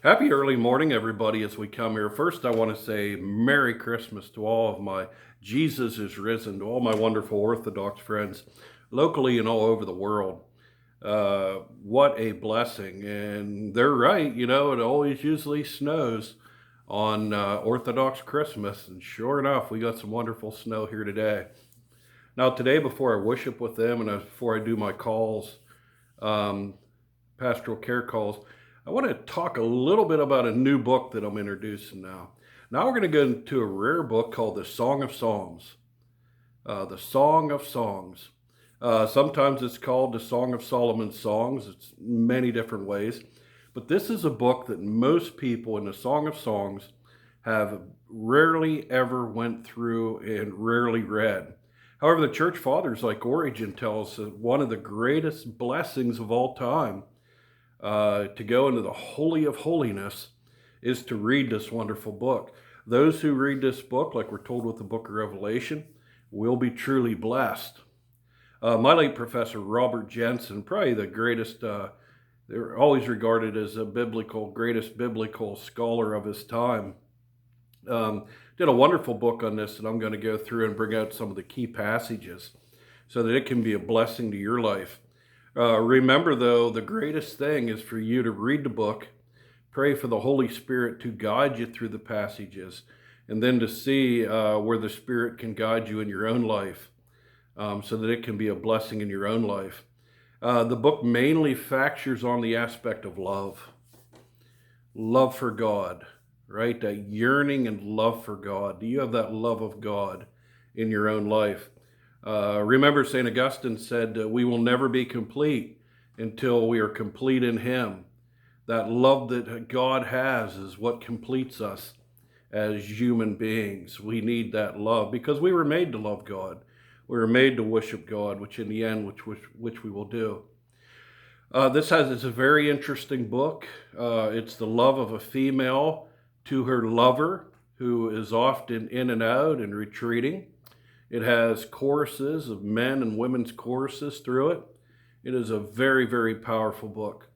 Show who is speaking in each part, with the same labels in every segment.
Speaker 1: Happy early morning, everybody, as we come here. First, I want to say Merry Christmas to all of my Jesus is risen, to all my wonderful Orthodox friends locally and all over the world. What a blessing. And they're right, it always usually snows on Orthodox Christmas. And sure enough, we got some wonderful snow here today. Now, today, before I worship with them and before I do my calls, um, pastoral care calls, I want to talk a little bit about a new book that I'm introducing now. Now we're going to go into a rare book called The Song of Songs. The Song of Songs. Sometimes it's called The Song of Solomon's Songs. It's many different ways. But this is a book that most people in the Song of Songs have rarely ever went through and rarely read. However, the church fathers like Origen tell us that one of the greatest blessings of all time to go into the Holy of Holiness is to read this wonderful book. Those who read this book, like we're told with the book of Revelation, will be truly blessed. My late professor, Robert Jensen, probably the greatest, they're always regarded as a greatest biblical scholar of his time, did a wonderful book on this that I'm going to go through and bring out some of the key passages so that it can be a blessing to your life. Remember, though, the greatest thing is for you to read the book, pray for the Holy Spirit to guide you through the passages, and then to see where the Spirit can guide you in your own life so that it can be a blessing in your own life. The book mainly factures on the aspect of love for God, right? That yearning and love for God. Do you have that love of God in your own life? Remember, St. Augustine said, we will never be complete until we are complete in Him. That love that God has is what completes us as human beings. We need that love because we were made to love God. We were made to worship God, which in the end, which we will do. It's a very interesting book. It's the love of a female to her lover, who is often in and out and retreating. It has choruses of men and women's choruses through it. It is a very, very powerful book.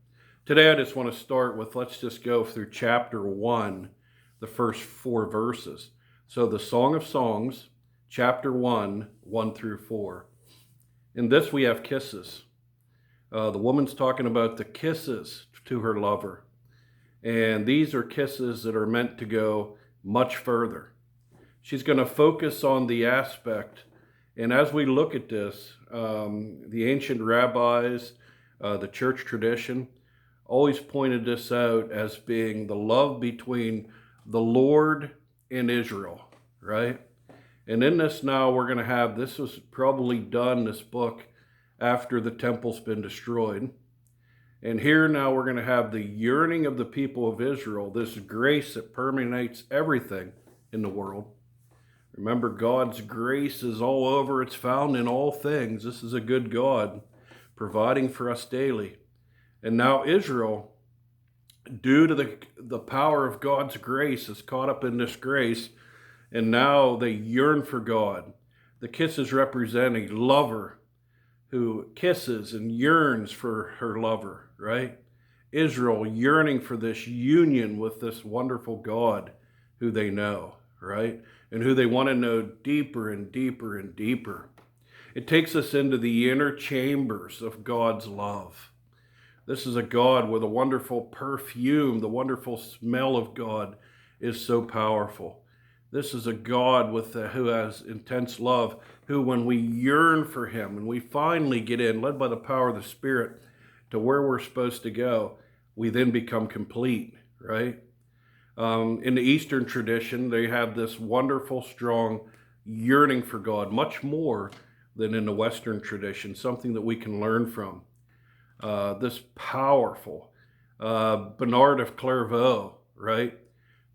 Speaker 1: Today, I just want to start with, let's just go through chapter 1, the first 4 verses. So, the Song of Songs, chapter 1, 1 through 4. In this, we have kisses. The woman's talking about the kisses to her lover. And these are kisses that are meant to go much further. She's going to focus on the aspect. And as we look at this, the ancient rabbis, the church tradition, always pointed this out as being the love between the Lord and Israel, right? And in this now, we're going to have, this was probably done, this book, after the temple's been destroyed. And here now we're going to have the yearning of the people of Israel, this grace that permeates everything in the world. Remember, God's grace is all over. It's found in all things. This is a good God providing for us daily. And now Israel, due to the power of God's grace, is caught up in this grace. And now they yearn for God. The kisses represent a lover who kisses and yearns for her lover, right? Israel yearning for this union with this wonderful God who they know, right? And who they want to know deeper and deeper and deeper. It takes us into the inner chambers of God's love. This is a God with a wonderful perfume. The wonderful smell of God is so powerful. This is a God who has intense love, who when we yearn for Him and we finally get in, led by the power of the Spirit, to where we're supposed to go, we then become complete, right? In the Eastern tradition, they have this wonderful, strong yearning for God, much more than in the Western tradition, something that we can learn from. This powerful Bernard of Clairvaux, right,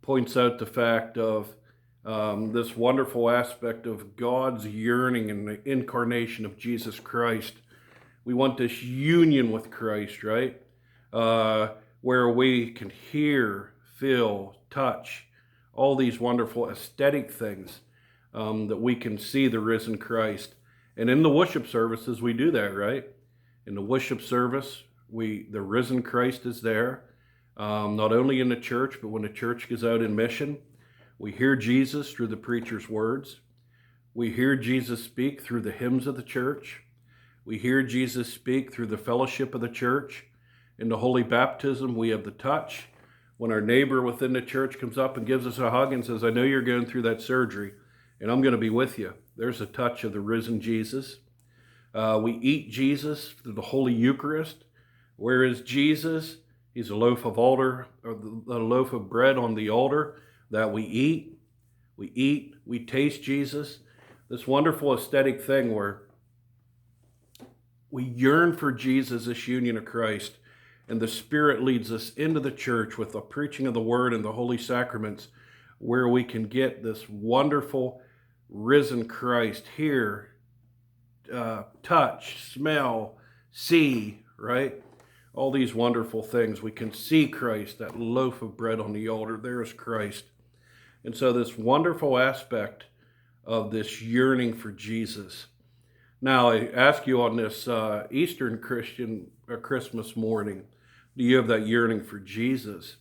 Speaker 1: points out the fact of this wonderful aspect of God's yearning and the incarnation of Jesus Christ. We want this union with Christ, right? Where we can hear, feel, touch, all these wonderful aesthetic things that we can see the risen Christ. And in the worship services, we do that, right? In the worship service, the risen Christ is there. not only in the church, but when the church goes out in mission. We hear Jesus through the preacher's words. We hear Jesus speak through the hymns of the church. We hear Jesus speak through the fellowship of the church. In the holy baptism, we have the touch. When our neighbor within the church comes up and gives us a hug and says, I know you're going through that surgery, and I'm going to be with you. There's a touch of the risen Jesus. We eat Jesus through the Holy Eucharist. Where is Jesus? He's a loaf of bread on the altar that we eat. We taste Jesus. This wonderful aesthetic thing where we yearn for Jesus, this union of Christ, and the Spirit leads us into the church with the preaching of the Word and the Holy Sacraments, where we can get this wonderful risen Christ here, touch, smell, see, right? All these wonderful things. We can see Christ, that loaf of bread on the altar. There is Christ. And so this wonderful aspect of this yearning for Jesus. Now, I ask you on this Eastern Christian Christmas morning, do you have that yearning for Jesus?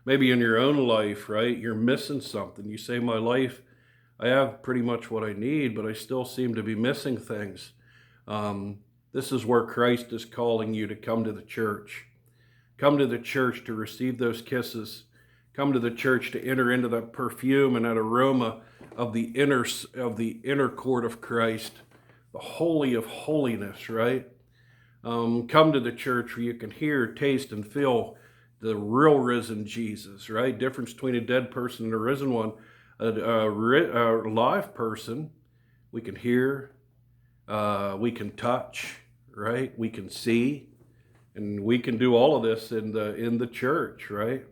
Speaker 1: Maybe in your own life, right? You're missing something. You say, my life, I have pretty much what I need, but I still seem to be missing things. This is where Christ is calling you to come to the church. Come to the church to receive those kisses. Come to the church to enter into that perfume and that aroma of the inner court of Christ, the holy of holiness, right? Come to the church where you can hear, taste, and feel the real risen Jesus, right? Difference between a dead person and a risen one. A live person, we can hear, we can touch, right? We can see, and we can do all of this in the church, right?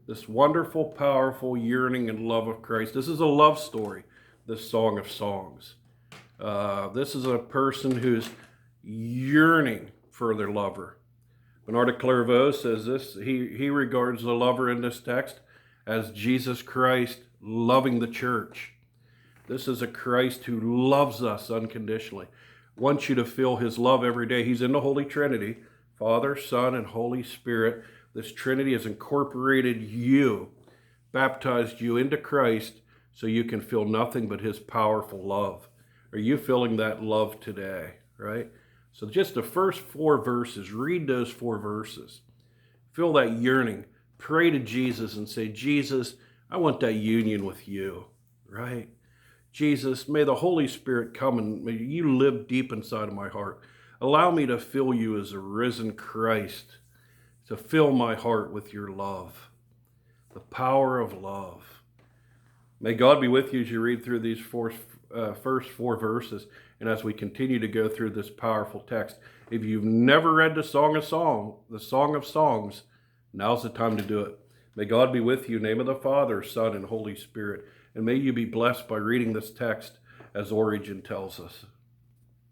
Speaker 1: This wonderful, powerful yearning and love of Christ. This is a love story, this Song of Songs. This is a person who's yearning for their lover. Bernard of Clairvaux says this, he regards the lover in this text as Jesus Christ loving the church. This is a Christ who loves us unconditionally, wants you to feel his love every day. He's in the Holy Trinity, Father, Son, and Holy Spirit. This Trinity has incorporated you, baptized you into Christ so you can feel nothing but his powerful love. Are you feeling that love today, right? So just the first 4 verses, read those 4 verses. Feel that yearning. Pray to Jesus and say, Jesus, I want that union with you, right? Jesus, may the Holy Spirit come and may you live deep inside of my heart. Allow me to feel you as a risen Christ, to fill my heart with your love, the power of love. May God be with you as you read through these first 4 verses and as we continue to go through this powerful text. If you've never read the Song of Songs, now's the time to do it. May God be with you in the name of the Father, Son, and Holy Spirit. And may you be blessed by reading this text as Origen tells us.